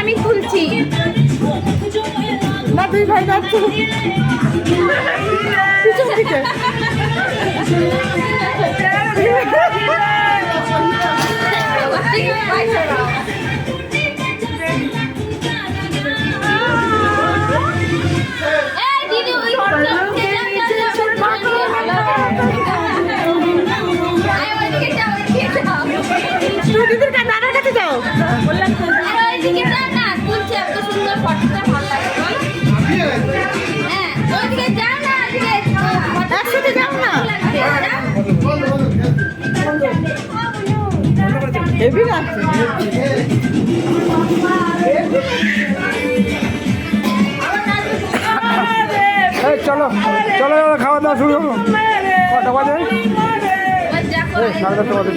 আমি তুলছি না, দুই ভাই যাচ্ছে পিছন দিকে। দিদির দাদার কাছে যাও। একসাথে যাও না, হেভি লাগছে। চলো চলো খাওয়া দাওয়া শুরু করো। কটা বাজে? 10:30 বাজে।